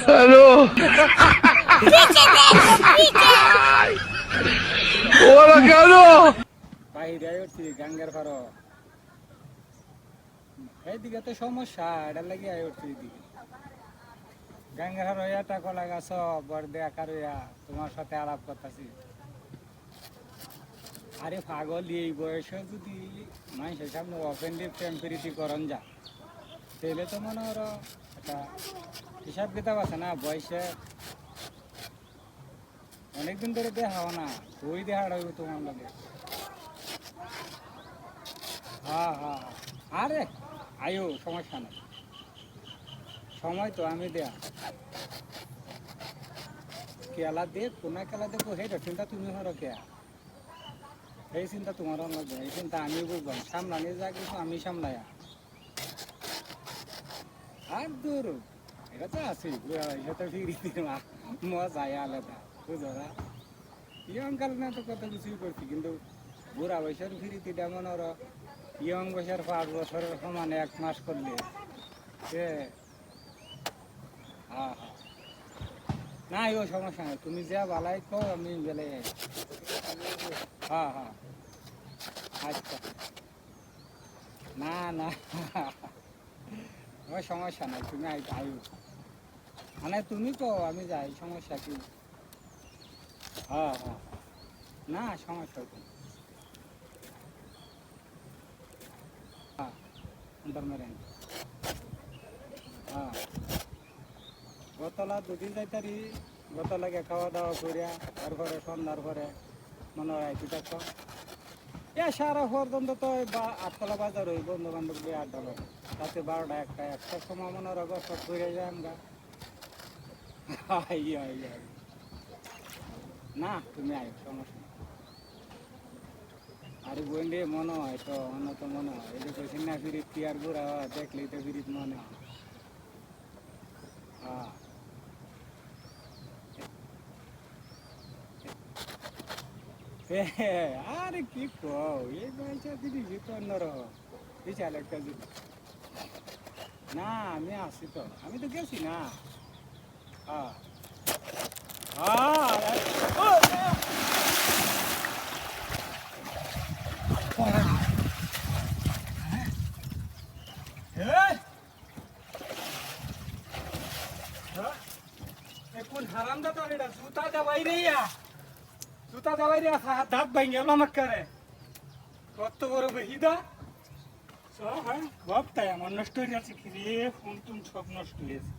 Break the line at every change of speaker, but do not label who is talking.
hello ওরা কেন
বাইরে উঠছি গাঙ্গের পারো এইদিকে তো সমস্যা এটা লাগি আই উঠছি এদিকে গাঙ্গের পারো এটা কলা গাছ বর্দে আকার তোমার সাথে আলাপ করতেছি আরে পাগল এই বয়সে যদি মানুষের সামনে ওপেনলি টেম্পারেটি করন যা তাহলে তো মনে হলো একটা হিসাব কিতাব আছে না বয়সে অনেকদিন ধরে দেখা না ওই দেখাটা হইব তোমার লাগে হ্যাঁ হ্যাঁ আরে আয়ো সমস্যা নেই সময় তো আমি দেয়া খেলা দেখ কোনা খেলা দেখবো হেটা চিন্তা তুমি হরো কে এই চিন্তা তোমার লাগবে এই চিন্তা আমি বুঝলাম সামলানি যা কিছু আমি সামলায়া আর দূর এটা তো আছেই এটা তো ফিরি মজাই আলাদা বুঝো না ইয়ং কাল না তো কত কিছুই করছি কিন্তু বুড়া বয়সের ফিরিতি যেমন ওর ইয়ং বয়সের 5 বছরের সমান 1 মাস করলে সে হ্যাঁ হ্যাঁ না ও সমস্যা নেই তুমি যা বালাই কো আমি গেলে হ্যাঁ হ্যাঁ আচ্ছা না না আমার সমস্যা নাই তুমি আয়ু মানে তুমি কো আমি যাই সমস্যা কি হ্যাঁ হ্যাঁ না সমস্যা কি হ্যাঁ মেরেন হ্যাঁ গতলা দুদিন যাইতারি গতলাকে খাওয়া দাওয়া করিয়া তারপরে সন্ধ্যার পরে মনে হয় কি থাকতো এ সারা পর্যন্ত তো 8তলা বাজার ওই বন্ধু বান্ধব দিয়ে আড্ডা লাগে রাতে 12টা একটার সময় মনে হয় গছ ঘুরে যায় আমরা না তুমি আয় সমস্যা নেই আরে বন্ধে মনে হয় তো অন্য তো মনে হয় এই যে কইছেন না ফিরিত কি আর বুড়া দেখলেই তো ফিরিত মনে হয় হ্যাঁ আরে কি কও এই বয়সে দিদি তো অন্যরকম বিশাল একটা জিনিস না আমি আসি তো আমি তো গেছি না হ্যাঁ কোন হারাম দা তো এটা জুতা দাবাই রে জুতা দাবাই রে দাঁত ভাঙ গেল আমার করে কত বড় বেহিদা সব হ্যাঁ সব তাই আমার নষ্ট হয়ে যাচ্ছে কি রে ফোন টুন সব নষ্ট হয়ে গেছে